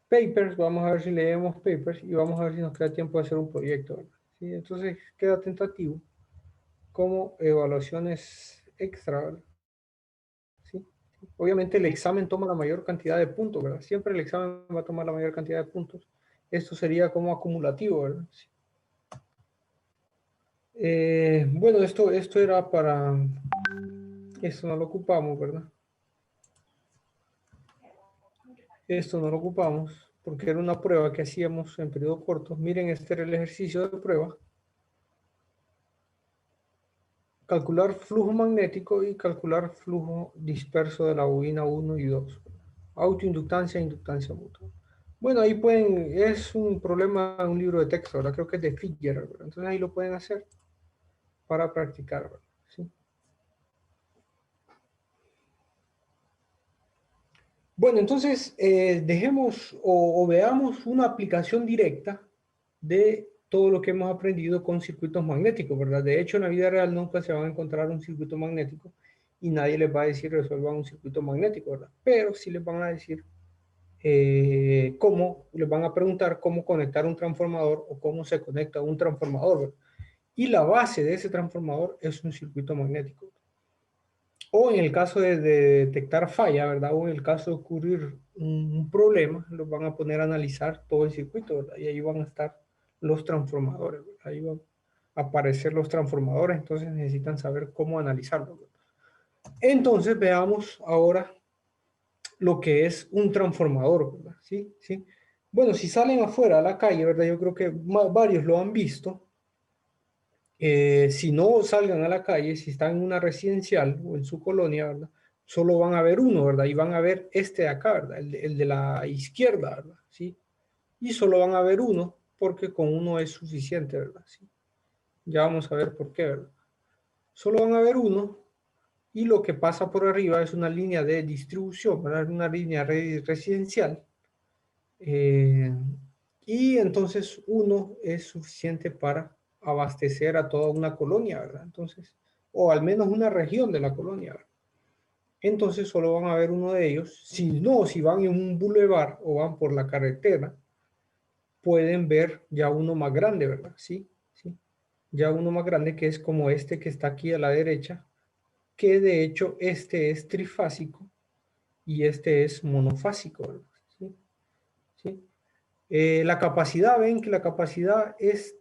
papers, vamos a ver si leemos papers y vamos a ver si nos queda tiempo de hacer un proyecto, ¿verdad? ¿Sí? Entonces queda tentativo como evaluaciones extra, ¿verdad? ¿Sí? Obviamente el examen toma la mayor cantidad de puntos, ¿verdad? Siempre el examen va a tomar la mayor cantidad de puntos. Esto sería como acumulativo, ¿verdad? Sí. Bueno, esto era para... Esto no lo ocupamos, ¿verdad? Esto no lo ocupamos porque era una prueba que hacíamos en periodo corto. Miren, este era el ejercicio de prueba. Calcular flujo magnético y calcular flujo disperso de la bobina 1 y 2. Autoinductancia e inductancia mutua. Bueno, ahí pueden, es un problema en un libro de texto, ¿verdad? Creo que es de Figure, ¿verdad? Entonces ahí lo pueden hacer para practicar, ¿verdad? ¿Sí? Bueno, entonces dejemos o veamos una aplicación directa de todo lo que hemos aprendido con circuitos magnéticos, ¿verdad? De hecho, en la vida real nunca se van a encontrar un circuito magnético y nadie les va a decir resuelvan un circuito magnético, ¿verdad? Pero sí les van a decir cómo, les van a preguntar cómo conectar un transformador o cómo se conecta un transformador, ¿verdad? Y la base de ese transformador es un circuito magnético. O en el caso de detectar falla, ¿verdad? O en el caso de ocurrir un problema, los van a poner a analizar todo el circuito, ¿verdad? Y ahí van a estar los transformadores, ¿verdad? Ahí van a aparecer los transformadores, entonces necesitan saber cómo analizarlo, ¿verdad? Entonces veamos ahora lo que es un transformador, ¿verdad? ¿Sí? ¿Sí? Bueno, si salen afuera a la calle, ¿verdad? Yo creo que varios lo han visto. Si no salgan a la calle, si están en una residencial o en su colonia, ¿verdad? Solo van a ver uno, ¿verdad? Y van a ver este de acá, ¿verdad? El de la izquierda, ¿verdad? ¿Sí? Y solo van a ver uno porque con uno es suficiente, ¿verdad? ¿Sí? Ya vamos a ver por qué, ¿verdad? Solo van a ver uno y lo que pasa por arriba es una línea de distribución, ¿verdad? Una línea residencial. Eh, y entonces uno es suficiente para abastecer a toda una colonia, ¿verdad? Entonces, o al menos una región de la colonia, ¿verdad? Entonces solo van a ver uno de ellos. Si no, si van en un bulevar o van por la carretera, pueden ver ya uno más grande, ¿verdad? Sí, sí. Ya uno más grande que es como este que está aquí a la derecha, que de hecho este es trifásico y este es monofásico, ¿verdad? ¿Sí? ¿Sí? La capacidad, ven que la capacidad es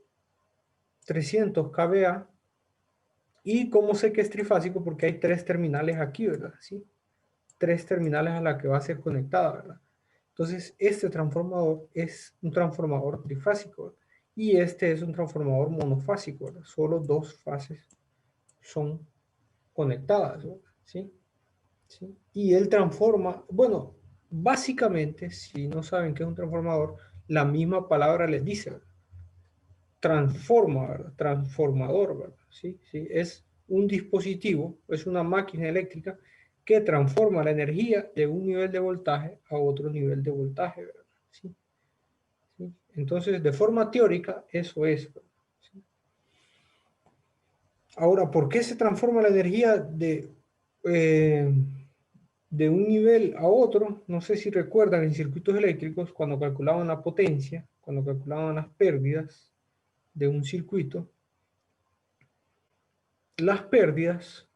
300 kVA. ¿Y cómo sé que es trifásico? Porque hay tres terminales aquí, ¿verdad? ¿Sí? Tres terminales a la que va a ser conectada, ¿verdad? Entonces, este transformador es un transformador trifásico, ¿verdad? Y este es un transformador monofásico, ¿verdad? Solo dos fases son conectadas, ¿verdad? ¿Sí? ¿Sí? Y él transforma, bueno, básicamente, si no saben qué es un transformador, la misma palabra les dice, ¿verdad? Transforma, ¿verdad? Transformador, ¿verdad? ¿Sí? ¿Sí? Es un dispositivo, es una máquina eléctrica que transforma la energía de un nivel de voltaje a otro nivel de voltaje, ¿verdad? ¿Sí? ¿Sí? Entonces, de forma teórica, eso es, ¿verdad? ¿Sí? Ahora, ¿por qué se transforma la energía de un nivel a otro? No sé si recuerdan en circuitos eléctricos, cuando calculaban la potencia, cuando calculaban las pérdidas de un circuito, las pérdidas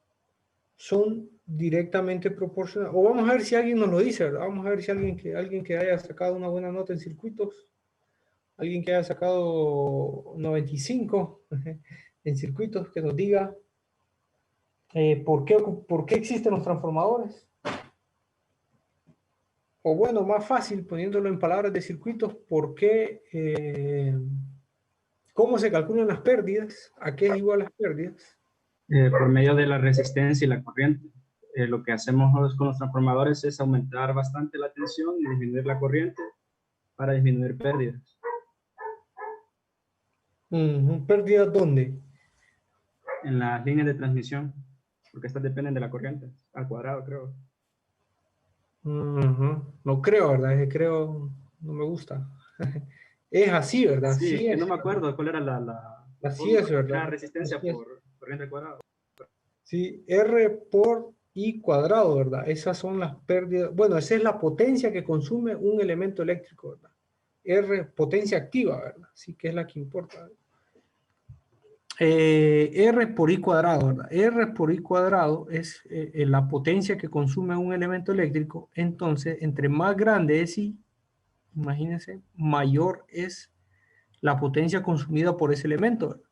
son directamente proporcionales. O vamos a ver si alguien nos lo dice, ¿verdad? Vamos a ver si alguien que haya sacado una buena nota en circuitos, alguien que haya sacado 95 en circuitos, que nos diga por qué existen los transformadores. O bueno, más fácil, poniéndolo en palabras de circuitos, por qué, cómo se calculan las pérdidas, a qué es igual las pérdidas. Por medio de la resistencia y la corriente. Lo que hacemos con los transformadores es aumentar bastante la tensión y disminuir la corriente para disminuir pérdidas. ¿Pérdidas dónde? En las líneas de transmisión, porque estas dependen de la corriente, al cuadrado creo. No creo, ¿verdad? Es que creo, no me gusta. Es así, ¿verdad? Sí, Sí es que no es, me ¿verdad? acuerdo cuál era la Así fórmula, es, era ¿verdad? resistencia Así es. por corriente al cuadrado. Sí, R por I cuadrado, ¿verdad? Esas son las pérdidas. Bueno, esa es la potencia que consume un elemento eléctrico, ¿verdad? R, potencia activa, ¿verdad? Sí, que es la que importa, ¿verdad? R por I cuadrado, ¿verdad? R por I cuadrado es la potencia que consume un elemento eléctrico. Entonces, entre más grande es I, imagínense, mayor es la potencia consumida por ese elemento, ¿verdad?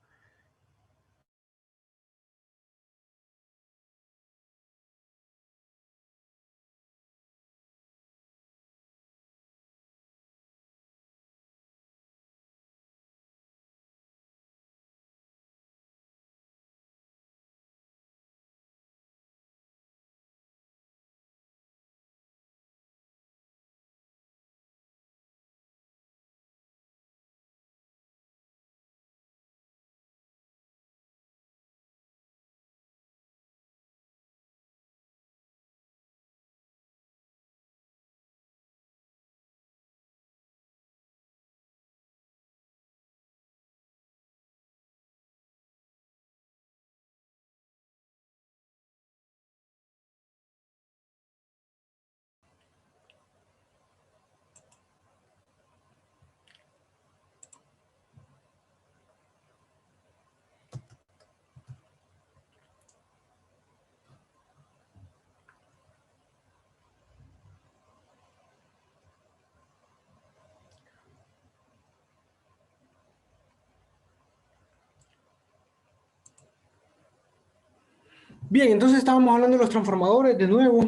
Bien, entonces estábamos hablando de los transformadores de nuevo.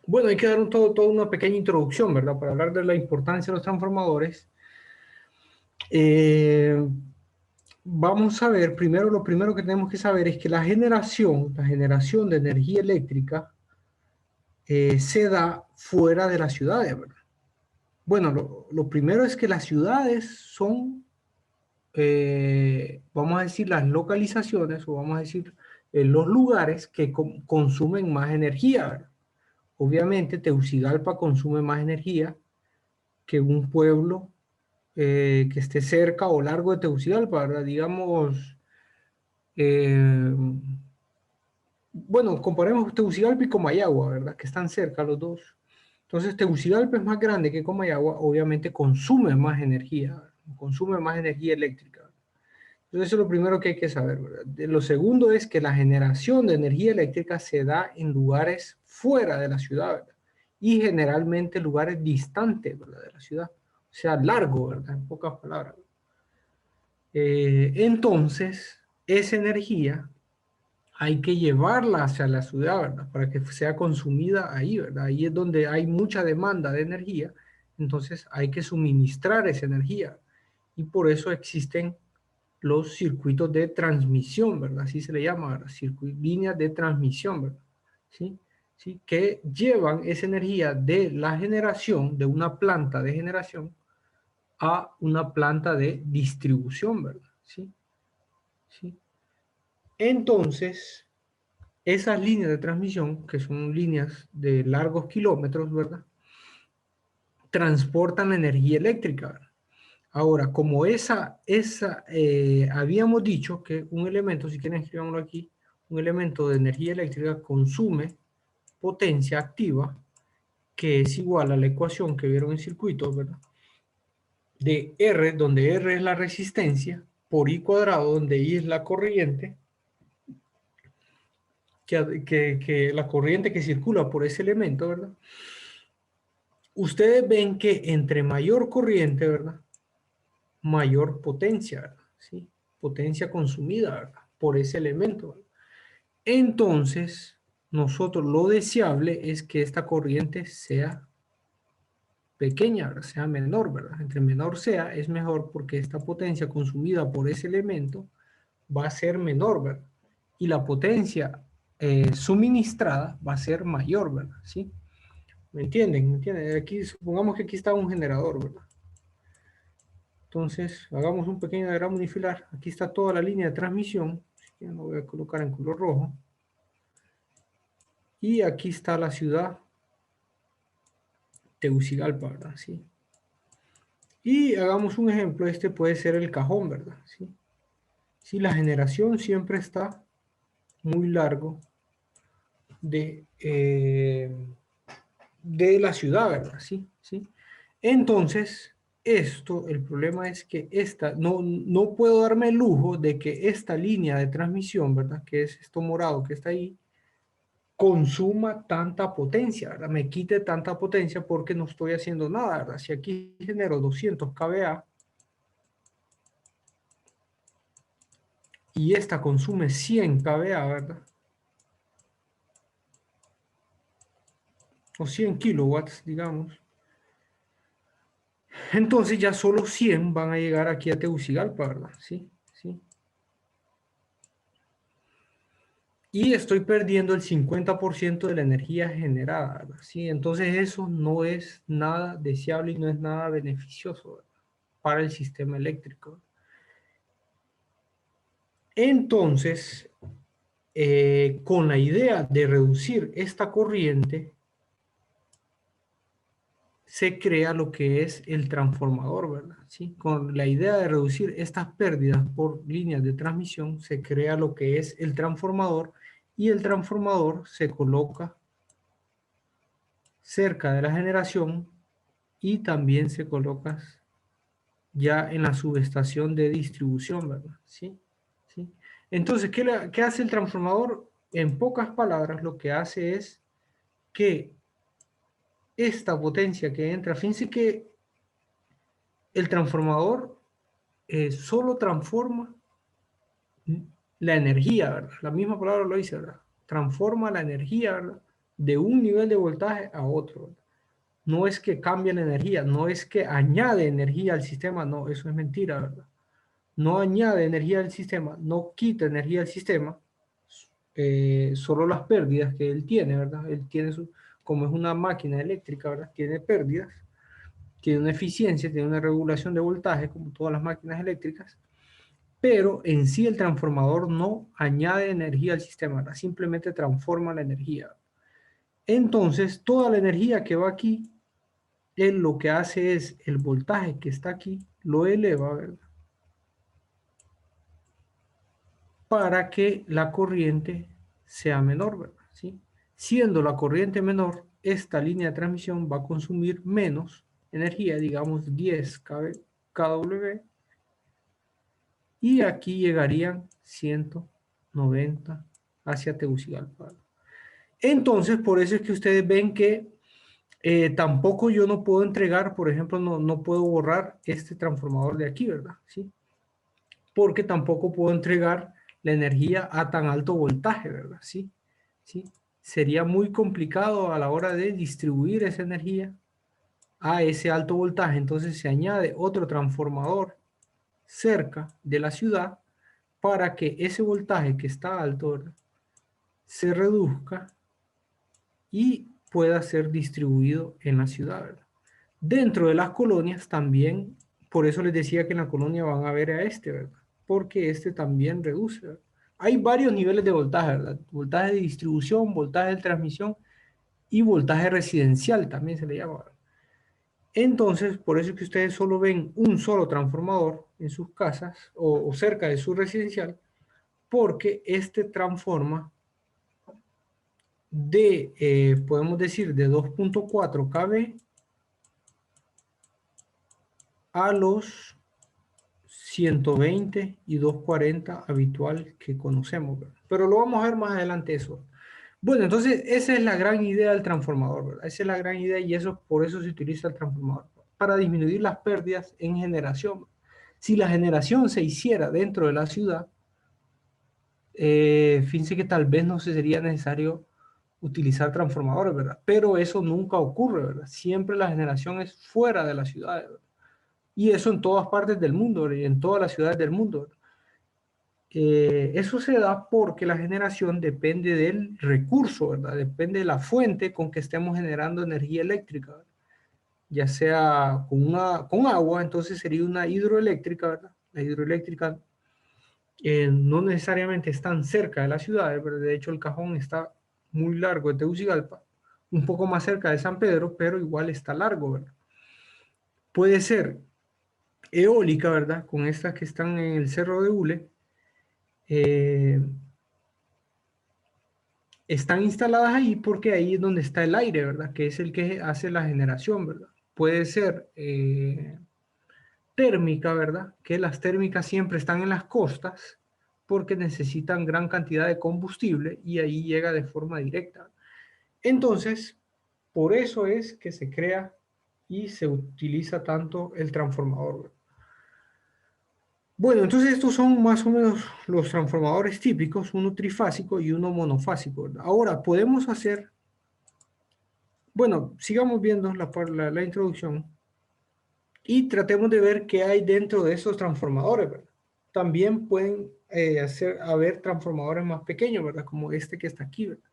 Bueno, hay que dar toda una pequeña introducción, ¿verdad? Para hablar de la importancia de los transformadores. Vamos a ver, primero, lo primero que tenemos que saber es que la generación de energía eléctrica se da fuera de las ciudades, ¿verdad? Bueno, lo primero es que las ciudades son, vamos a decir, las localizaciones, o vamos a decir, los lugares que consumen más energía, ¿verdad? Obviamente, Tegucigalpa consume más energía que un pueblo que esté cerca o largo de Tegucigalpa, ¿verdad? Digamos, eh, bueno, comparemos Tegucigalpa y Comayagua, ¿verdad? Que están cerca los dos. Entonces, Tegucigalpa es más grande que Comayagua, obviamente consume más energía eléctrica. Entonces, eso es lo primero que hay que saber, ¿verdad? Lo segundo es que la generación de energía eléctrica se da en lugares fuera de la ciudad, ¿verdad? Y generalmente lugares distantes, ¿verdad? De la ciudad. O sea, largo, ¿verdad? En pocas palabras. Entonces, esa energía hay que llevarla hacia la ciudad, ¿verdad? Para que sea consumida ahí, ¿verdad? Ahí es donde hay mucha demanda de energía, entonces hay que suministrar esa energía. Y por eso existen los circuitos de transmisión, ¿verdad? Así se le llama, ¿verdad? Líneas de transmisión, ¿verdad? ¿Sí? ¿Sí? Que llevan esa energía de la generación, de una planta de generación, a una planta de distribución, ¿verdad? ¿Sí? ¿Sí? Entonces, esas líneas de transmisión, que son líneas de largos kilómetros, ¿verdad? Transportan energía eléctrica, ¿verdad? Ahora, como habíamos dicho que un elemento, si quieren escribámoslo aquí, un elemento de energía eléctrica consume potencia activa, que es igual a la ecuación que vieron en circuitos, ¿verdad? De R, donde R es la resistencia, por I cuadrado, donde I es la corriente, que la corriente que circula por ese elemento, ¿verdad? Ustedes ven que entre mayor corriente, ¿verdad? Mayor potencia, ¿verdad? ¿Sí? Potencia consumida, ¿verdad? Por ese elemento, ¿verdad? Entonces, nosotros lo deseable es que esta corriente sea pequeña, ¿verdad? Sea menor, ¿verdad? Entre menor sea, es mejor porque esta potencia consumida por ese elemento va a ser menor, ¿verdad? Y la potencia suministrada va a ser mayor, ¿verdad? ¿Sí? ¿Me entienden? ¿Me entienden? Aquí, supongamos que aquí está un generador, ¿verdad? Entonces, hagamos un pequeño diagrama unifilar. Aquí está toda la línea de transmisión. Lo voy a colocar en color rojo. Y aquí está la ciudad Tegucigalpa, ¿verdad? ¿Sí? Y hagamos un ejemplo. Este puede ser el cajón, ¿verdad? ¿Sí? Sí, la generación siempre está muy largo de la ciudad, ¿verdad? Sí, sí. Entonces, el problema es que no puedo darme el lujo de que esta línea de transmisión, ¿verdad? Que es esto morado que está ahí, consuma tanta potencia, ¿verdad? Me quite tanta potencia porque no estoy haciendo nada, ¿verdad? Si aquí genero 200 kVA y esta consume 100 kVA, ¿verdad? O 100 kilowatts, digamos. Entonces ya solo 100 van a llegar aquí a Tegucigalpa, ¿verdad? Sí, sí. Y estoy perdiendo el 50% de la energía generada, ¿verdad? Sí, entonces eso no es nada deseable y no es nada beneficioso, ¿verdad? Para el sistema eléctrico. Entonces, con la idea de reducir esta corriente, se crea lo que es el transformador, ¿verdad? ¿Sí? Con la idea de reducir estas pérdidas por líneas de transmisión, se crea lo que es el transformador y el transformador se coloca cerca de la generación y también se coloca ya en la subestación de distribución, ¿verdad? ¿Sí? ¿Sí? Entonces, ¿qué hace el transformador? En pocas palabras, lo que hace es que esta potencia que entra, fíjense que el transformador solo transforma la energía, ¿verdad? La misma palabra lo dice, ¿verdad? Transforma la energía, ¿verdad? De un nivel de voltaje a otro, ¿verdad? No es que cambie la energía, no es que añade energía al sistema, no, eso es mentira, ¿verdad? No añade energía al sistema, no quita energía al sistema, solo las pérdidas que él tiene, ¿verdad? Él tiene como es una máquina eléctrica, ¿verdad? Tiene pérdidas, tiene una eficiencia, tiene una regulación de voltaje, como todas las máquinas eléctricas, pero en sí el transformador no añade energía al sistema, ¿verdad? Simplemente transforma la energía. Entonces, toda la energía que va aquí, él lo que hace es el voltaje que está aquí, lo eleva, ¿verdad? Para que la corriente sea menor, ¿verdad? ¿Sí? Siendo la corriente menor, esta línea de transmisión va a consumir menos energía, digamos 10 kW, y aquí llegarían 190 hacia Tegucigalpa. Entonces, por eso es que ustedes ven que tampoco yo no puedo entregar, por ejemplo, no puedo borrar este transformador de aquí, ¿verdad? ¿Sí? Porque tampoco puedo entregar la energía a tan alto voltaje, ¿verdad? ¿Sí? ¿Sí? Sería muy complicado a la hora de distribuir esa energía a ese alto voltaje. Entonces se añade otro transformador cerca de la ciudad para que ese voltaje que está alto, ¿verdad?, se reduzca y pueda ser distribuido en la ciudad, ¿verdad? Dentro de las colonias también, por eso les decía que en la colonia van a ver a este, ¿verdad? Porque este también reduce, ¿verdad? Hay varios niveles de voltaje, ¿verdad? Voltaje de distribución, voltaje de transmisión y voltaje residencial también se le llama, ¿verdad? Entonces, por eso es que ustedes solo ven un solo transformador en sus casas o cerca de su residencial, porque este transforma podemos decir, de 2.4 kV a los 120 y 240 habitual que conocemos, ¿verdad? Pero lo vamos a ver más adelante eso. Bueno, entonces esa es la gran idea del transformador, ¿verdad? Esa es la gran idea y eso por eso se utiliza el transformador, para disminuir las pérdidas en generación. Si la generación se hiciera dentro de la ciudad, fíjense que tal vez no sería necesario utilizar transformadores, ¿verdad? Pero eso nunca ocurre, ¿verdad? Siempre la generación es fuera de la ciudad, ¿verdad? Y eso en todas partes del mundo, ¿verdad? Y en todas las ciudades del mundo, ¿verdad? Eso se da porque la generación depende del recurso, ¿verdad? Depende de la fuente con que estemos generando energía eléctrica, ¿verdad? Ya sea con agua, entonces sería una hidroeléctrica, ¿verdad? La hidroeléctrica no necesariamente están cerca de las ciudades, pero de hecho el Cajón está muy largo de Tegucigalpa, un poco más cerca de San Pedro, pero igual está largo, ¿verdad? Puede ser eólica, ¿verdad? Con estas que están en el Cerro de Hule, eh, están instaladas ahí porque ahí es donde está el aire, ¿verdad? Que es el que hace la generación, ¿verdad? Puede ser térmica, ¿verdad? Que las térmicas siempre están en las costas porque necesitan gran cantidad de combustible y ahí llega de forma directa. Entonces, por eso es que se crea y se utiliza tanto el transformador, ¿verdad? Bueno, entonces estos son más o menos los transformadores típicos, uno trifásico y uno monofásico, ¿verdad? Ahora, podemos hacer, bueno, sigamos viendo la introducción y tratemos de ver qué hay dentro de esos transformadores, ¿verdad? También pueden haber transformadores más pequeños, ¿verdad? Como este que está aquí, ¿verdad?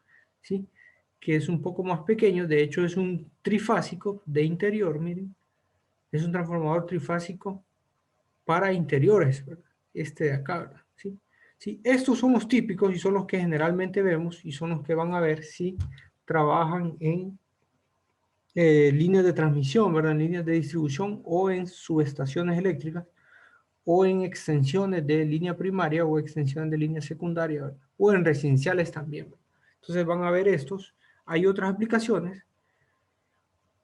¿Sí? Que es un poco más pequeño, de hecho es un trifásico de interior, miren. Es un transformador trifásico para interiores, ¿verdad? Este de acá, ¿verdad? ¿Sí? ¿Sí? Estos son los típicos y son los que generalmente vemos y son los que van a ver si trabajan en líneas de transmisión, ¿verdad? En líneas de distribución o en subestaciones eléctricas o en extensiones de línea primaria o extensiones de línea secundaria, ¿verdad? O en residenciales también, ¿verdad? Entonces van a ver estos. Hay otras aplicaciones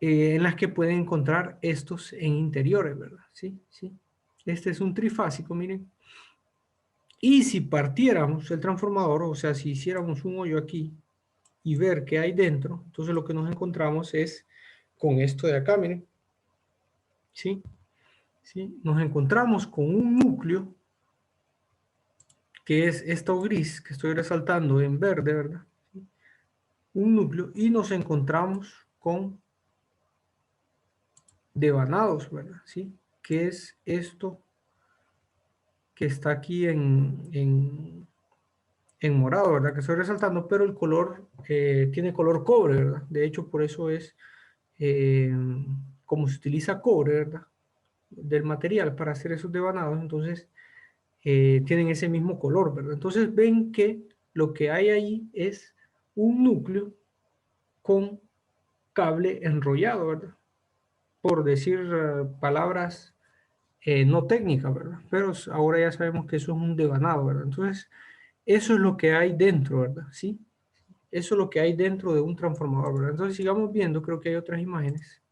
en las que pueden encontrar estos en interiores, ¿verdad? Sí, sí. Este es un trifásico, miren. Y si partiéramos el transformador, o sea, si hiciéramos un hoyo aquí y ver qué hay dentro, entonces lo que nos encontramos es con esto de acá, miren. ¿Sí? ¿Sí? Nos encontramos con un núcleo, que es esto gris que estoy resaltando en verde, ¿verdad? ¿Sí? Un núcleo, y nos encontramos con devanados, ¿verdad? ¿Sí? Que es esto que está aquí en morado, ¿verdad? Que estoy resaltando, pero el color tiene color cobre, ¿verdad? De hecho, por eso es eh, como se utiliza cobre, ¿verdad? Del material para hacer esos devanados, entonces tienen ese mismo color, ¿verdad? Entonces ven que lo que hay ahí es un núcleo con cable enrollado, ¿verdad? Por decir palabras no técnicas, ¿verdad? Pero ahora ya sabemos que eso es un devanado, ¿verdad? Entonces, eso es lo que hay dentro, ¿verdad? ¿Sí? Eso es lo que hay dentro de un transformador, ¿verdad? Entonces, sigamos viendo, creo que hay otras imágenes.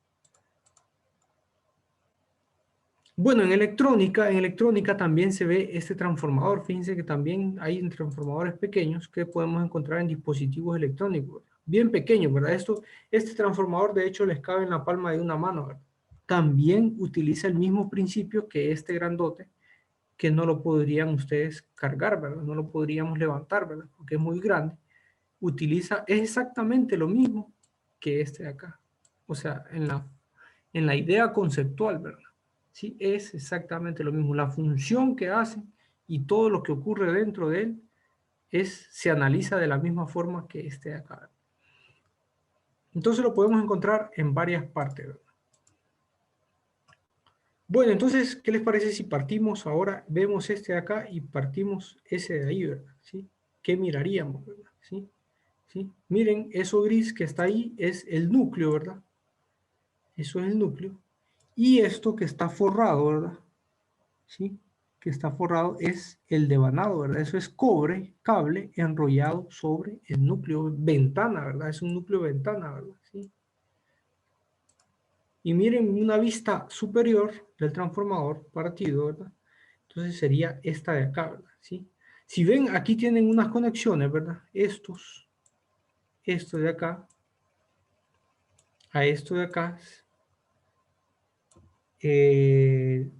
Bueno, en electrónica también se ve este transformador. Fíjense que también hay transformadores pequeños que podemos encontrar en dispositivos electrónicos, ¿verdad? Bien pequeños, ¿verdad? Este transformador, de hecho, les cabe en la palma de una mano, ¿verdad? También utiliza el mismo principio que este grandote, que no lo podrían ustedes cargar, ¿verdad? No lo podríamos levantar, ¿verdad? Porque es muy grande. Es exactamente lo mismo que este de acá. O sea, en la idea conceptual, ¿verdad? Sí, es exactamente lo mismo. La función que hace y todo lo que ocurre dentro de él se analiza de la misma forma que este de acá. Entonces lo podemos encontrar en varias partes, ¿verdad? Bueno, entonces, ¿qué les parece si partimos ahora? Vemos este de acá y partimos ese de ahí, ¿verdad? ¿Sí? ¿Qué miraríamos, verdad? ¿Sí? ¿Sí? Miren, eso gris que está ahí es el núcleo, ¿verdad? Eso es el núcleo. Y esto que está forrado, ¿verdad? ¿Sí? Que está forrado es el devanado, ¿verdad? Eso es cobre, cable enrollado sobre el núcleo ventana, ¿verdad? Es un núcleo ventana, ¿verdad? ¿Sí? Y miren una vista superior del transformador partido, ¿verdad? Entonces sería esta de acá, ¿verdad? ¿Sí? Si ven, aquí tienen unas conexiones, ¿verdad? Esto de acá, a esto de acá, eh,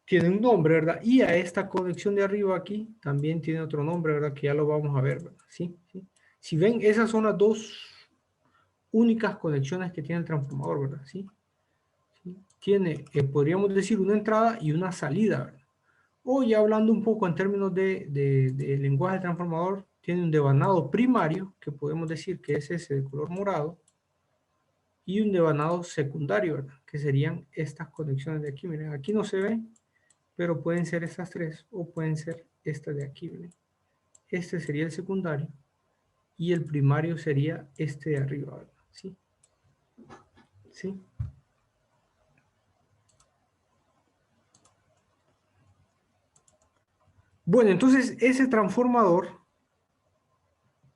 tiene un nombre, ¿verdad? Y a esta conexión de arriba aquí también tiene otro nombre, ¿verdad? Que ya lo vamos a ver, ¿verdad? ¿Sí? ¿Sí? Si ven, esas son las dos únicas conexiones que tiene el transformador, ¿verdad? ¿Sí? ¿Sí? Tiene, podríamos decir, una entrada y una salida, ¿verdad? O ya hablando un poco en términos de lenguaje transformador, tiene un devanado primario, que podemos decir que es ese de color morado, y un devanado secundario, ¿verdad? Que serían estas conexiones de aquí. Miren, aquí no se ve, pero pueden ser estas tres o pueden ser estas de aquí. ¿Ven? Este sería el secundario y el primario sería este de arriba, ¿verdad? ¿Sí? ¿Sí? Bueno, entonces ese transformador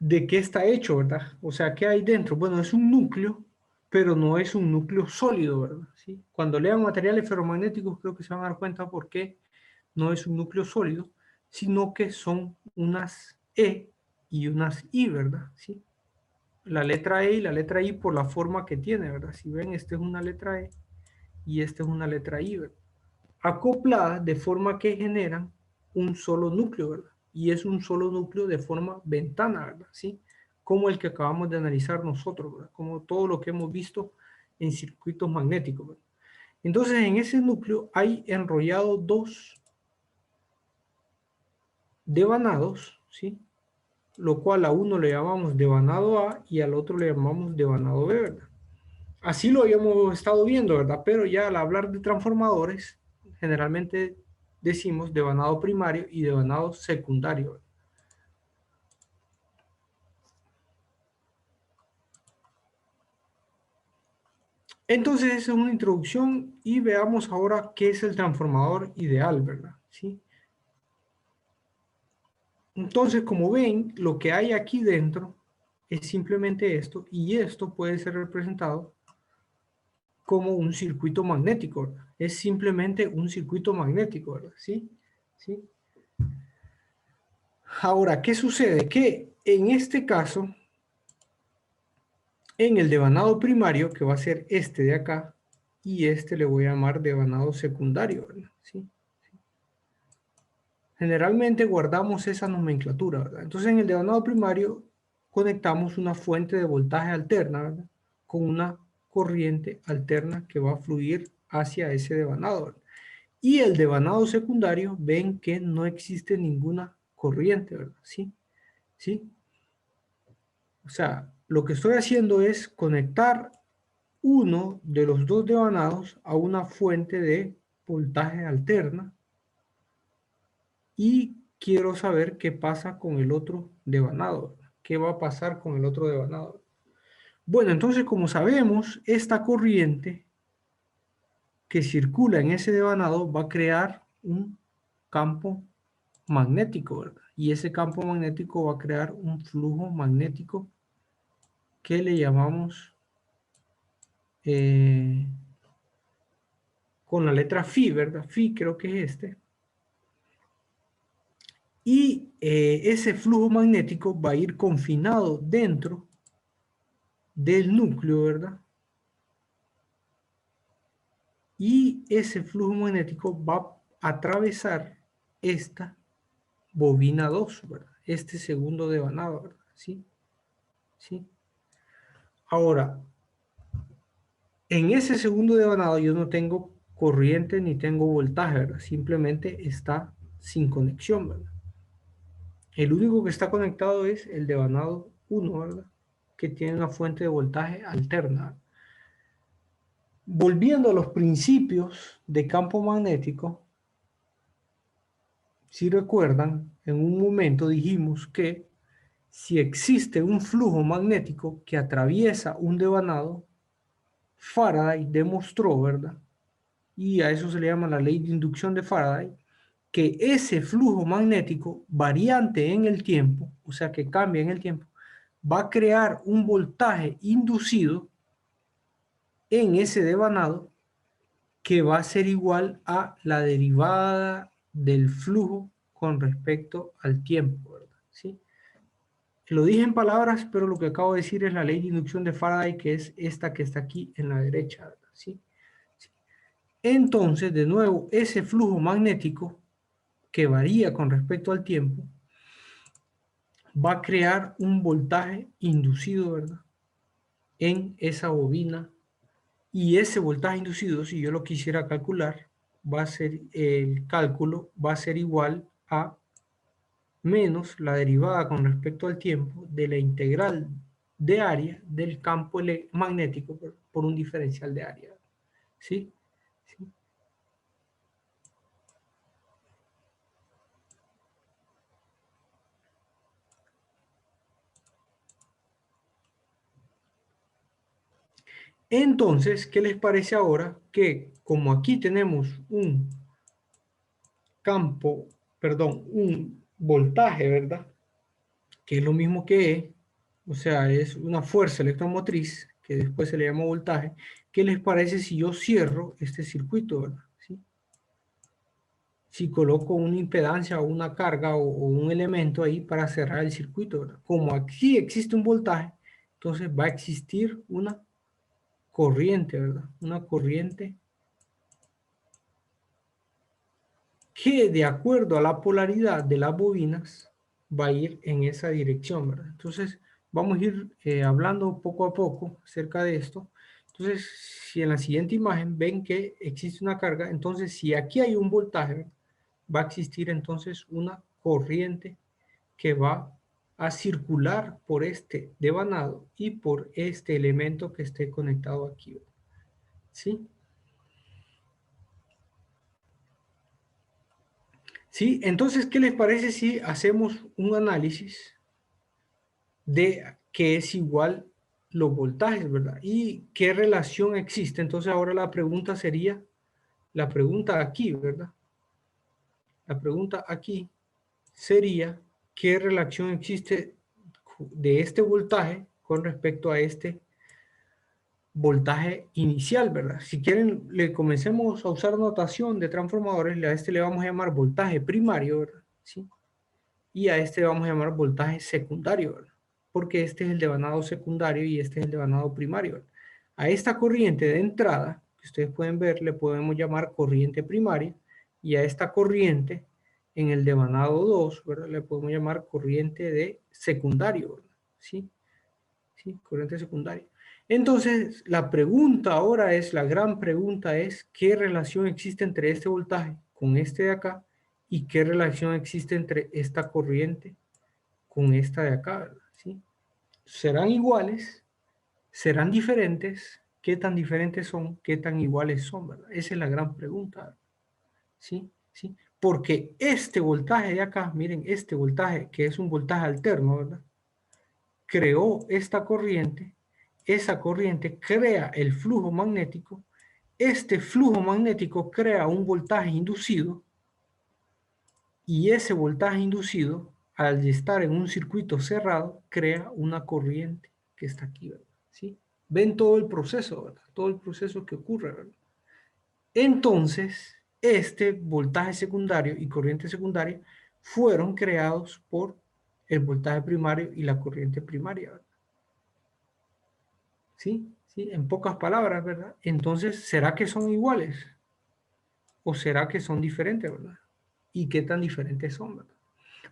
de qué está hecho, ¿verdad? O sea, ¿qué hay dentro? Bueno, es un núcleo, pero no es un núcleo sólido, ¿verdad? ¿Sí? Cuando lean materiales ferromagnéticos creo que se van a dar cuenta por qué no es un núcleo sólido, sino que son unas E y unas I, ¿verdad? ¿Sí? La letra E y la letra I por la forma que tiene, ¿verdad? Si ven, esta es una letra E y esta es una letra I, ¿verdad? Acopladas de forma que generan un solo núcleo, ¿verdad? Y es un solo núcleo de forma ventana, ¿verdad? ¿Sí? Como el que acabamos de analizar nosotros, ¿verdad? Como todo lo que hemos visto en circuitos magnéticos, ¿verdad? Entonces, en ese núcleo hay enrollados dos devanados, ¿sí? Lo cual a uno le llamamos devanado A y al otro le llamamos devanado B, ¿verdad? Así lo habíamos estado viendo, ¿verdad? Pero ya al hablar de transformadores, generalmente decimos devanado primario y devanado secundario, ¿verdad? Entonces, esa es una introducción y veamos ahora qué es el transformador ideal, ¿verdad? ¿Sí? Entonces, como ven, lo que hay aquí dentro es simplemente esto y esto puede ser representado como un circuito magnético, ¿verdad? Es simplemente un circuito magnético, ¿verdad? ¿Sí? ¿Sí? Ahora, ¿qué sucede? Que en este caso, en el devanado primario, que va a ser este de acá, y este le voy a llamar devanado secundario, ¿verdad? ¿Sí? Generalmente guardamos esa nomenclatura, ¿verdad? Entonces en el devanado primario conectamos una fuente de voltaje alterna, ¿verdad? Con una corriente alterna que va a fluir hacia ese devanado, ¿verdad? Y el devanado secundario, ven que no existe ninguna corriente, ¿verdad? ¿Sí? ¿Sí? O sea, lo que estoy haciendo es conectar uno de los dos devanados a una fuente de voltaje alterna y quiero saber qué pasa con el otro devanado. ¿Qué va a pasar con el otro devanado? Bueno, entonces como sabemos, esta corriente que circula en ese devanado va a crear un campo magnético, ¿verdad? Y ese campo magnético va a crear un flujo magnético que le llamamos eh, con la letra Phi, ¿verdad? Phi creo que es este. Y ese flujo magnético va a ir confinado dentro del núcleo, ¿verdad? Y ese flujo magnético va a atravesar esta bobina 2, ¿verdad? Este segundo devanado, ¿verdad? ¿Sí? ¿Sí? Ahora, en ese segundo devanado yo no tengo corriente ni tengo voltaje, ¿verdad? Simplemente está sin conexión, ¿verdad? El único que está conectado es el devanado 1, ¿verdad? Que tiene una fuente de voltaje alterna. Volviendo a los principios de campo magnético, si recuerdan, en un momento dijimos que si existe un flujo magnético que atraviesa un devanado, Faraday demostró, ¿verdad? Y a eso se le llama la ley de inducción de Faraday, que ese flujo magnético variante en el tiempo, o sea que cambia en el tiempo, va a crear un voltaje inducido en ese devanado que va a ser igual a la derivada del flujo con respecto al tiempo, ¿verdad? ¿Sí? Lo dije en palabras, pero lo que acabo de decir es la ley de inducción de Faraday, que es esta que está aquí en la derecha, ¿verdad? ¿Sí? ¿Sí? Entonces, de nuevo, ese flujo magnético que varía con respecto al tiempo va a crear un voltaje inducido, ¿verdad? En esa bobina. Y ese voltaje inducido, si yo lo quisiera calcular, va a ser, el cálculo va a ser igual a menos la derivada con respecto al tiempo de la integral de área del campo magnético por un diferencial de área. ¿Sí? ¿Sí? Entonces, ¿qué les parece ahora que como aquí tenemos un campo, perdón, un voltaje, ¿verdad? Que es lo mismo que E, o sea, es una fuerza electromotriz, que después se le llama voltaje. ¿Qué les parece si yo cierro este circuito, ¿verdad? ¿Sí? Si coloco una impedancia o una carga o un elemento ahí para cerrar el circuito, ¿verdad? Como aquí existe un voltaje, entonces va a existir una corriente, ¿verdad? Una corriente que de acuerdo a la polaridad de las bobinas va a ir en esa dirección, ¿verdad? Entonces vamos a ir hablando poco a poco acerca de esto. Entonces, si en la siguiente imagen ven que existe una carga, entonces si aquí hay un voltaje, va a existir entonces una corriente que va a circular por este devanado y por este elemento que esté conectado aquí, ¿sí? ¿Sí? Entonces, ¿qué les parece si hacemos un análisis de qué es igual los voltajes, ¿verdad? Y qué relación existe? Entonces, ahora la pregunta sería, la pregunta aquí, ¿verdad? La pregunta aquí sería, ¿qué relación existe de este voltaje con respecto a este voltaje inicial, ¿verdad? Si quieren, le comencemos a usar notación de transformadores, a este le vamos a llamar voltaje primario, ¿verdad? ¿Sí? Y a este le vamos a llamar voltaje secundario, ¿verdad? Porque este es el devanado secundario y este es el devanado primario, ¿verdad? A esta corriente de entrada, que ustedes pueden ver, le podemos llamar corriente primaria, y a esta corriente en el devanado 2, ¿verdad? Le podemos llamar corriente de secundario, ¿verdad? ¿Sí? ¿Sí? Corriente secundaria. Entonces, la pregunta ahora es, la gran pregunta es, ¿qué relación existe entre este voltaje con este de acá? ¿Y qué relación existe entre esta corriente con esta de acá? ¿Verdad? ¿Sí? ¿Serán iguales? ¿Serán diferentes? ¿Qué tan diferentes son? ¿Qué tan iguales son? ¿Verdad? Esa es la gran pregunta. ¿Sí? ¿Sí? Porque este voltaje de acá, miren, este voltaje, que es un voltaje alterno, ¿verdad? Creó esta corriente, esa corriente crea el flujo magnético, este flujo magnético crea un voltaje inducido y ese voltaje inducido, al estar en un circuito cerrado, crea una corriente que está aquí, ¿verdad? ¿Sí? Ven todo el proceso, ¿verdad? Todo el proceso que ocurre, ¿verdad? Entonces, este voltaje secundario y corriente secundaria fueron creados por el voltaje primario y la corriente primaria, ¿verdad? ¿Sí? ¿Sí? En pocas palabras, ¿verdad? Entonces, ¿será que son iguales? ¿O será que son diferentes, verdad? ¿Y qué tan diferentes son, verdad?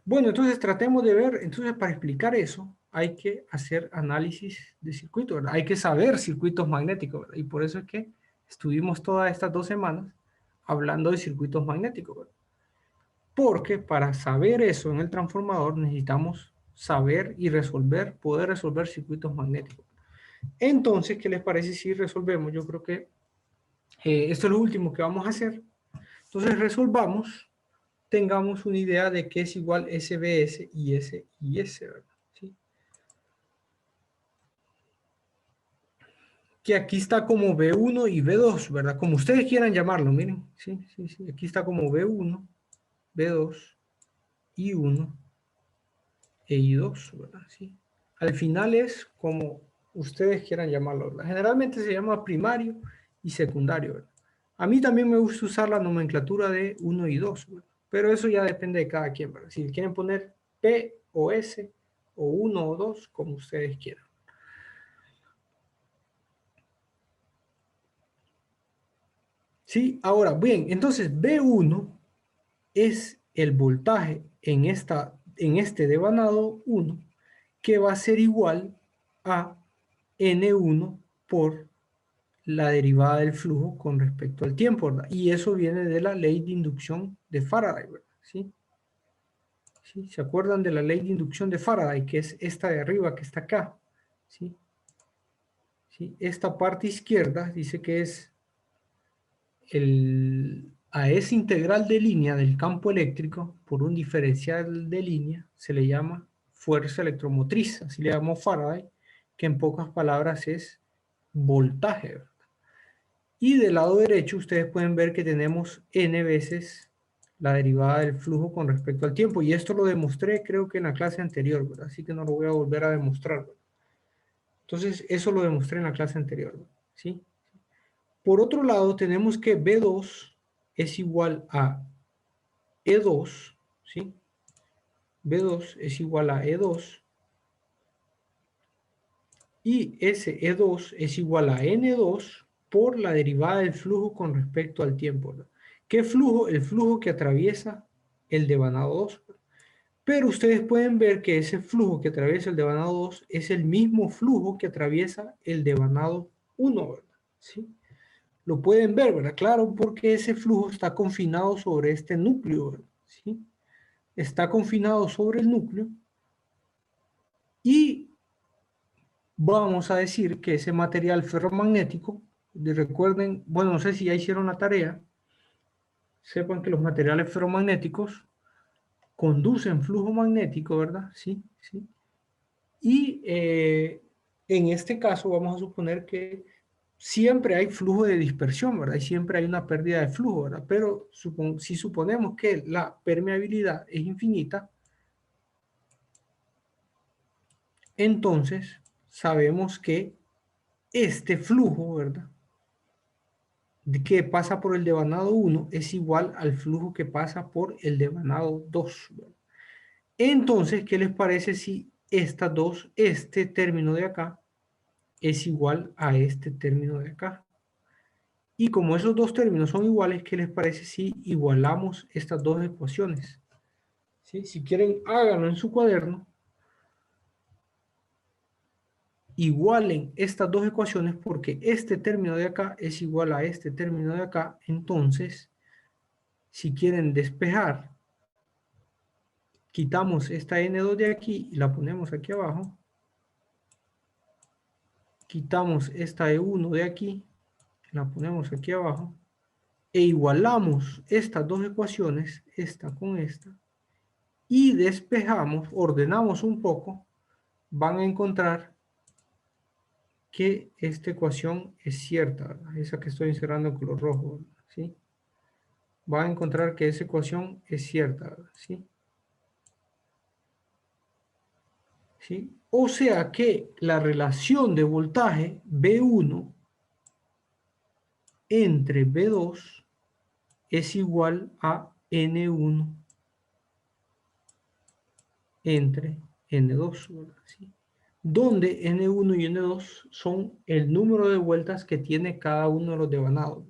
Bueno, entonces tratemos de ver, entonces para explicar eso hay que hacer análisis de circuitos, ¿verdad? Hay que saber circuitos magnéticos, ¿verdad? Y por eso es que estuvimos todas estas 2 semanas hablando de circuitos magnéticos, ¿verdad? Porque para saber eso en el transformador necesitamos saber y resolver, poder resolver circuitos magnéticos. Entonces, ¿qué les parece si resolvemos? Yo creo que esto es lo último que vamos a hacer. Entonces, resolvamos, tengamos una idea de qué es igual SBS y S y S, ¿verdad? ¿Sí? Que aquí está como B1 y B2, ¿verdad? Como ustedes quieran llamarlo, miren. Sí, sí, sí. Aquí está como B1, B2, I1 e I2, ¿verdad? Sí. Al final es como ustedes quieran llamarlo, ¿verdad? Generalmente se llama primario y secundario, ¿verdad? A mí también me gusta usar la nomenclatura de 1 y 2, ¿verdad? Pero eso ya depende de cada quien, ¿verdad? Si quieren poner P o S o 1 o 2, como ustedes quieran. Sí, ahora, bien, entonces B1 es el voltaje en este devanado 1 que va a ser igual a N1 por la derivada del flujo con respecto al tiempo, ¿verdad? Y eso viene de la ley de inducción de Faraday, ¿verdad? ¿Sí? ¿Sí? ¿Se acuerdan de la ley de inducción de Faraday, que es esta de arriba que está acá? ¿Sí? ¿Sí? Esta parte izquierda dice que es a ese integral de línea del campo eléctrico por un diferencial de línea se le llama fuerza electromotriz, así le llamó Faraday, que en pocas palabras es voltaje, ¿verdad? Y del lado derecho ustedes pueden ver que tenemos n veces la derivada del flujo con respecto al tiempo. Y esto lo demostré creo que en la clase anterior, ¿verdad? Así que no lo voy a volver a demostrar, ¿verdad? Entonces, eso lo demostré en la clase anterior, ¿sí? Por otro lado, tenemos que B2 es igual a E2, ¿sí? B2 es igual a E2 y ese E2 es igual a N2 por la derivada del flujo con respecto al tiempo, ¿no? ¿Qué flujo? El flujo que atraviesa el devanado 2. Pero ustedes pueden ver que ese flujo que atraviesa el devanado 2 es el mismo flujo que atraviesa el devanado 1, ¿verdad? ¿Sí? Lo pueden ver, ¿verdad? Claro, porque ese flujo está confinado sobre este núcleo, ¿verdad? ¿Sí? Está confinado sobre el núcleo y vamos a decir que ese material ferromagnético, recuerden, bueno, no sé si ya hicieron la tarea, sepan que los materiales ferromagnéticos conducen flujo magnético, ¿verdad? Sí, sí. Y en este caso vamos a suponer que siempre hay flujo de dispersión, ¿verdad? Y siempre hay una pérdida de flujo, ¿verdad? Pero si suponemos que la permeabilidad es infinita, entonces sabemos que este flujo, ¿verdad? Que pasa por el devanado 1 es igual al flujo que pasa por el devanado 2, ¿verdad? Entonces, ¿qué les parece si estas dos, este término de acá, es igual a este término de acá? Y como esos dos términos son iguales, ¿qué les parece si igualamos estas dos ecuaciones? ¿Sí? Si quieren, háganlo en su cuaderno. Igualen estas dos ecuaciones porque este término de acá es igual a este término de acá. Entonces, si quieren despejar, quitamos esta N2 de aquí y la ponemos aquí abajo. Quitamos esta E1 de aquí, la ponemos aquí abajo. E igualamos estas dos ecuaciones, esta con esta. Y despejamos, ordenamos un poco, van a encontrar que esta ecuación es cierta, ¿verdad? Esa que estoy encerrando en color rojo, ¿verdad? ¿Sí? Van a encontrar que esa ecuación es cierta, ¿verdad? ¿Sí? ¿Sí? O sea que la relación de voltaje B1 entre B2 es igual a N1 entre N2, ¿verdad? ¿Sí? Donde N1 y N2 son el número de vueltas que tiene cada uno de los devanados.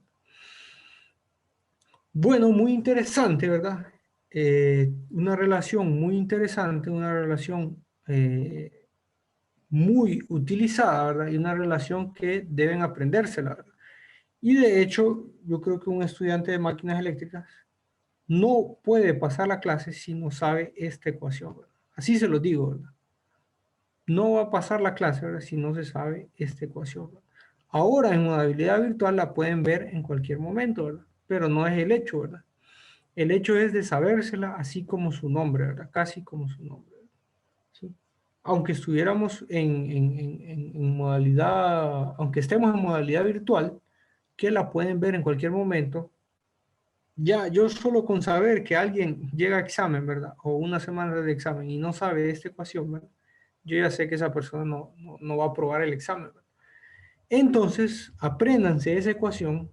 Bueno, muy interesante, ¿verdad? Una relación muy interesante, una relación muy utilizada, ¿verdad? Y una relación que deben aprendérsela, ¿verdad? Y de hecho, yo creo que un estudiante de máquinas eléctricas no puede pasar la clase si no sabe esta ecuación, ¿verdad? Así se lo digo, ¿verdad? No va a pasar la clase, ¿verdad? Si no se sabe esta ecuación, ¿verdad? Ahora en modalidad virtual la pueden ver en cualquier momento, ¿verdad? Pero no es el hecho, ¿verdad? El hecho es de sabérsela así como su nombre, ¿verdad? Casi como su nombre, ¿sí? Aunque estuviéramos en modalidad, aunque estemos en modalidad virtual, que la pueden ver en cualquier momento, ya yo solo con saber que alguien llega a examen, ¿verdad? O una semana de examen y no sabe esta ecuación, ¿verdad? Yo ya sé que esa persona no va a aprobar el examen, ¿verdad? Entonces, apréndanse esa ecuación,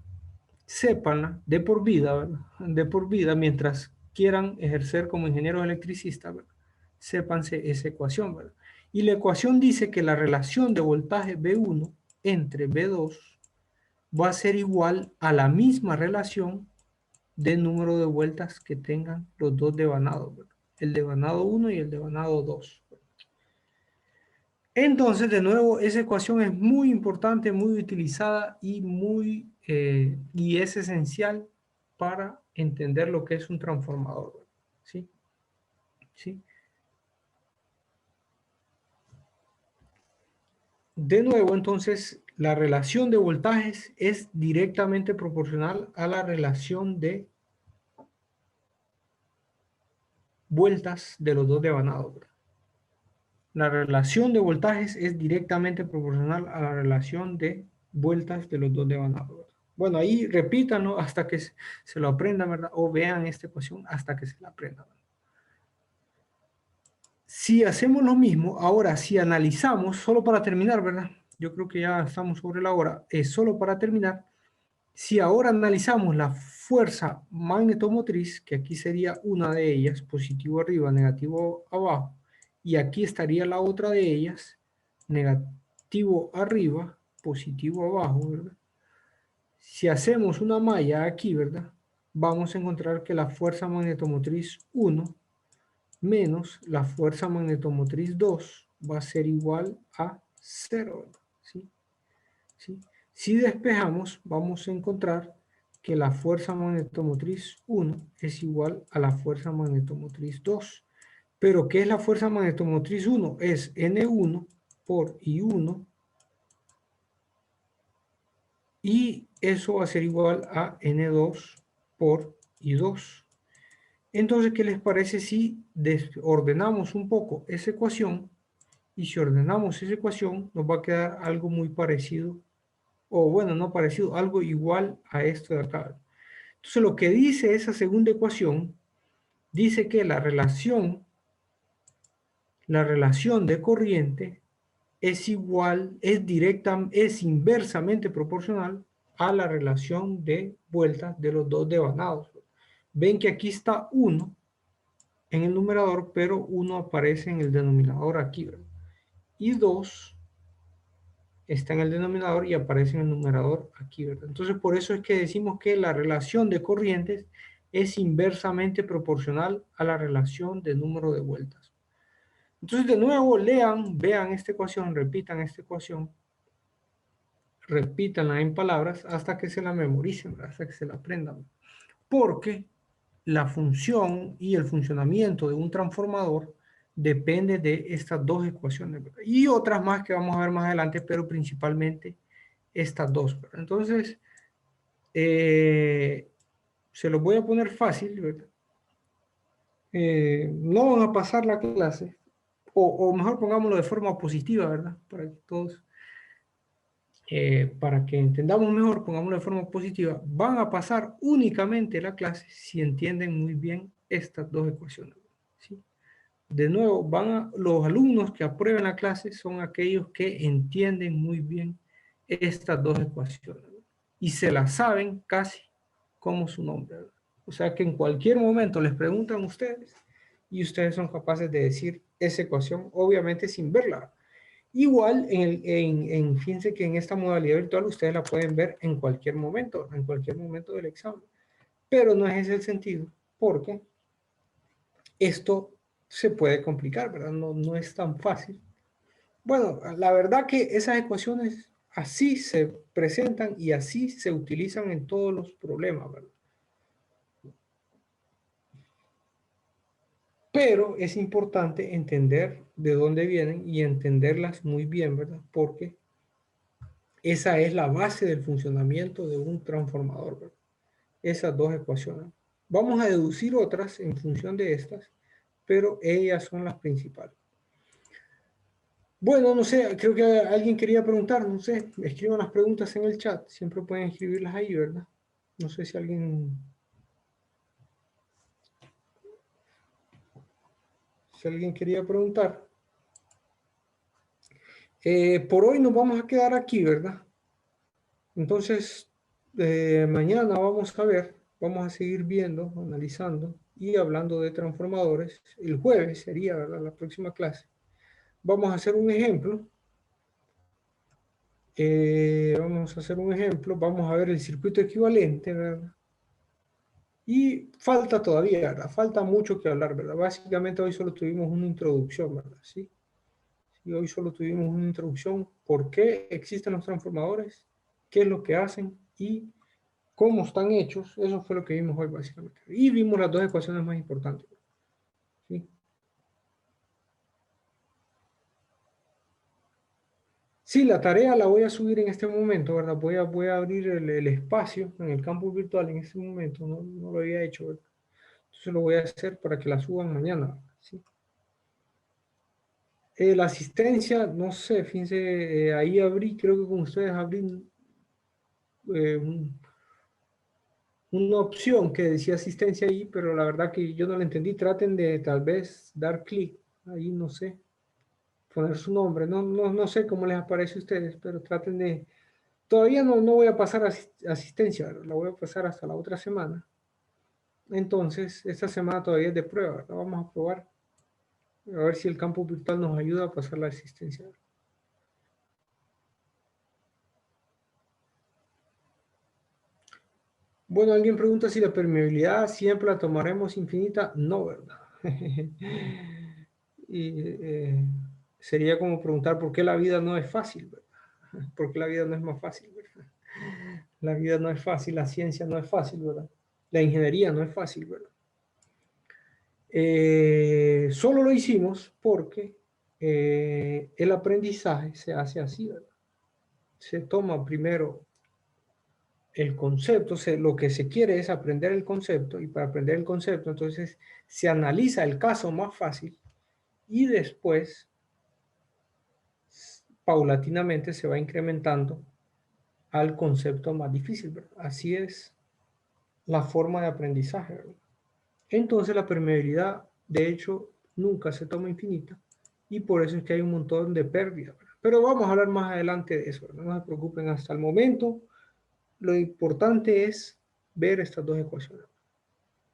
sépanla de por vida, ¿verdad? De por vida, mientras quieran ejercer como ingenieros electricistas, ¿verdad? Sépanse esa ecuación, ¿verdad? Y la ecuación dice que la relación de voltaje B1 entre B2 va a ser igual a la misma relación de número de vueltas que tengan los dos devanados, ¿verdad? El devanado 1 y el devanado 2. Entonces, de nuevo, esa ecuación es muy importante, muy utilizada y es esencial para entender lo que es un transformador. ¿Sí? ¿Sí? De nuevo, entonces, la relación de voltajes es directamente proporcional a la relación de vueltas de los dos devanados, ¿verdad? La relación de voltajes es directamente proporcional a la relación de vueltas de los dos devanados. Bueno, ahí repítanlo hasta que se lo aprendan, ¿verdad? O vean esta ecuación hasta que se la aprendan. Si hacemos lo mismo, ahora si analizamos, solo para terminar, ¿verdad? Yo creo que ya estamos sobre la hora. Solo para terminar, si ahora analizamos la fuerza magnetomotriz, que aquí sería una de ellas, positivo arriba, negativo abajo, y aquí estaría la otra de ellas, negativo arriba, positivo abajo, ¿verdad? Si hacemos una malla aquí, ¿verdad? Vamos a encontrar que la fuerza magnetomotriz 1 menos la fuerza magnetomotriz 2 va a ser igual a 0, ¿sí? ¿Sí? Si despejamos, vamos a encontrar que la fuerza magnetomotriz 1 es igual a la fuerza magnetomotriz 2. Pero, ¿qué es la fuerza magnetomotriz 1? Es N1 por I1 y eso va a ser igual a N2 por I2. Entonces, ¿qué les parece si ordenamos un poco esa ecuación? Y si ordenamos esa ecuación, nos va a quedar algo muy parecido, o bueno, no parecido, algo igual a esto de acá. Entonces, lo que dice esa segunda ecuación, dice que la relación de corriente es igual, es directa, es inversamente proporcional a la relación de vueltas de los dos devanados. Ven que aquí está 1 en el numerador, pero 1 aparece en el denominador aquí, ¿verdad? Y 2 está en el denominador y aparece en el numerador aquí, ¿verdad? Entonces, por eso es que decimos que la relación de corrientes es inversamente proporcional a la relación de número de vueltas. Entonces, de nuevo, lean, vean esta ecuación, repitan esta ecuación, repítanla en palabras hasta que se la memoricen, ¿verdad? Hasta que se la aprendan. Porque la función y el funcionamiento de un transformador depende de estas dos ecuaciones, ¿verdad? Y otras más que vamos a ver más adelante, pero principalmente estas dos, ¿verdad? Entonces, se los voy a poner fácil, ¿verdad? No van a pasar la clase, o mejor pongámoslo de forma positiva, ¿verdad? Para que todos, para que entendamos mejor, pongámoslo de forma positiva, van a pasar únicamente la clase si entienden muy bien estas dos ecuaciones, ¿sí? De nuevo, los alumnos que aprueben la clase son aquellos que entienden muy bien estas dos ecuaciones, ¿verdad? Y se las saben casi como su nombre, ¿verdad? O sea que en cualquier momento les preguntan a ustedes y ustedes son capaces de decir esa ecuación, obviamente sin verla. Igual, fíjense que en esta modalidad virtual ustedes la pueden ver en cualquier momento del examen. Pero no es ese el sentido, porque esto se puede complicar, ¿verdad? No, no es tan fácil. Bueno, la verdad que esas ecuaciones así se presentan y así se utilizan en todos los problemas, ¿verdad? Pero es importante entender de dónde vienen y entenderlas muy bien, ¿verdad? Porque esa es la base del funcionamiento de un transformador, ¿verdad? Esas dos ecuaciones. Vamos a deducir otras en función de estas, pero ellas son las principales. Bueno, no sé, creo que alguien quería preguntar, no sé, escriban las preguntas en el chat, siempre pueden escribirlas ahí, ¿verdad? No sé si alguien quería preguntar. Por hoy nos vamos a quedar aquí, ¿verdad? Entonces, mañana vamos a ver, vamos a seguir viendo, analizando y hablando de transformadores. El jueves sería, ¿verdad?, la próxima clase. Vamos a hacer un ejemplo. Vamos a hacer un ejemplo. Vamos a ver el circuito equivalente, ¿verdad? Y falta todavía, ¿verdad? Falta mucho que hablar, ¿verdad? Básicamente hoy solo tuvimos una introducción, ¿verdad? Sí. Y hoy solo tuvimos una introducción. ¿Por qué existen los transformadores? ¿Qué es lo que hacen? Y cómo están hechos. Eso fue lo que vimos hoy, básicamente. Y vimos las dos ecuaciones más importantes, ¿sí? Sí, la tarea la voy a subir en este momento, ¿verdad? Voy a abrir el espacio en el campus virtual en este momento. No, no lo había hecho, ¿verdad? Entonces lo voy a hacer para que la suban mañana, ¿sí? La asistencia, no sé, fíjense, ahí abrí, creo que con ustedes abrí una opción que decía asistencia ahí, pero la verdad que yo no la entendí. Traten de tal vez dar clic Ahí no sé, poner su nombre. No sé cómo les aparece a ustedes, pero traten de... Todavía no voy a pasar asistencia, ¿verdad? La voy a pasar hasta la otra semana. Entonces, esta semana todavía es de prueba, ¿verdad? Vamos a probar. A ver si el campo virtual nos ayuda a pasar la asistencia. Bueno, alguien pregunta si la permeabilidad siempre la tomaremos infinita. No, ¿verdad? Y sería como preguntar por qué la vida no es fácil, ¿verdad? ¿Por qué la vida no es más fácil, verdad? La vida no es fácil, la ciencia no es fácil, ¿verdad? La ingeniería no es fácil, ¿verdad? Solo lo hicimos porque el aprendizaje se hace así, ¿verdad? Se toma primero el concepto, lo que se quiere es aprender el concepto, y para aprender el concepto entonces se analiza el caso más fácil y después paulatinamente se va incrementando al concepto más difícil, ¿verdad? Así es la forma de aprendizaje, ¿verdad? Entonces la permeabilidad, de hecho, nunca se toma infinita y por eso es que hay un montón de pérdidas, ¿verdad? Pero vamos a hablar más adelante de eso, ¿verdad? No se preocupen hasta el momento. Lo importante es ver estas dos ecuaciones.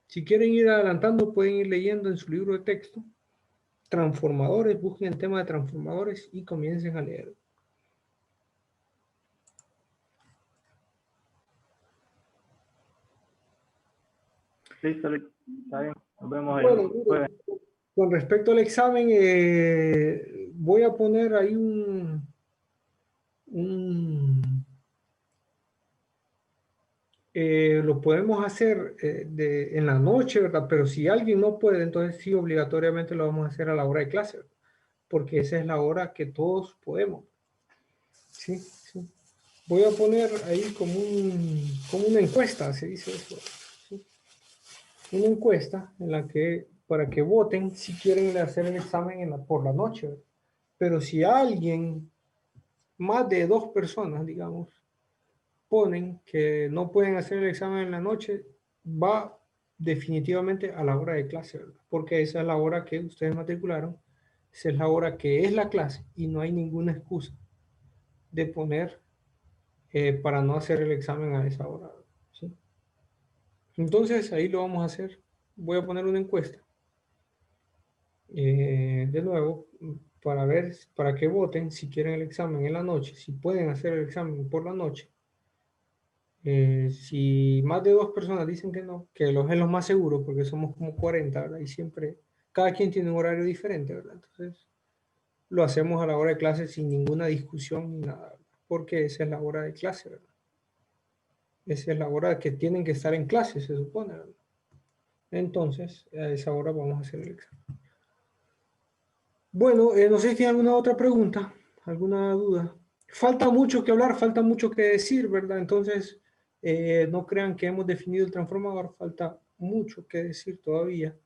Si quieren ir adelantando, pueden ir leyendo en su libro de texto transformadores, busquen el tema de transformadores y comiencen a leer. Listo, está bien. Nos vemos Bueno, el jueves. con respecto al examen, voy a poner ahí lo podemos hacer en la noche, ¿verdad? Pero si alguien no puede, entonces sí, obligatoriamente lo vamos a hacer a la hora de clase, ¿verdad? Porque esa es la hora que todos podemos. Sí, sí. Voy a poner ahí como una encuesta, se dice eso. ¿Sí? Una encuesta en la que, para que voten si quieren hacer el examen por la noche, ¿verdad? Pero si alguien, más de 2 personas, digamos, ponen que no pueden hacer el examen en la noche, va definitivamente a la hora de clase, ¿verdad? Porque esa es la hora que ustedes matricularon, esa es la hora que es la clase y no hay ninguna excusa de poner para no hacer el examen a esa hora, ¿sí? Entonces ahí lo vamos a hacer. Voy a poner una encuesta de nuevo para ver, para que voten si quieren el examen en la noche, si pueden hacer el examen por la noche. Si más de 2 personas dicen que no, que es lo más seguro, porque somos como 40, ¿verdad? Y siempre, cada quien tiene un horario diferente, ¿verdad? Entonces, lo hacemos a la hora de clase sin ninguna discusión ni nada, ¿verdad? Porque esa es la hora de clase, ¿verdad? Esa es la hora que tienen que estar en clase, se supone, ¿verdad? Entonces, a esa hora vamos a hacer el examen. Bueno, no sé si tienen alguna otra pregunta, alguna duda. Falta mucho que hablar, falta mucho que decir, ¿verdad? Entonces, no crean que hemos definido el transformador, falta mucho que decir todavía.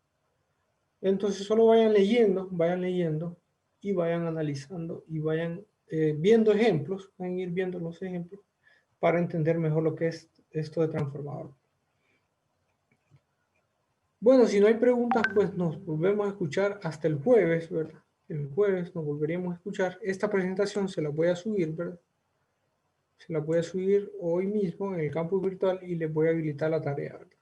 Entonces, solo vayan leyendo y vayan analizando y vayan viendo ejemplos, van a ir viendo los ejemplos para entender mejor lo que es esto de transformador. Bueno, si no hay preguntas, pues nos volvemos a escuchar hasta el jueves, ¿verdad? El jueves nos volveríamos a escuchar. Esta presentación se la voy a subir, ¿verdad? Se la voy a subir hoy mismo en el campus virtual y les voy a habilitar la tarea, ¿verdad?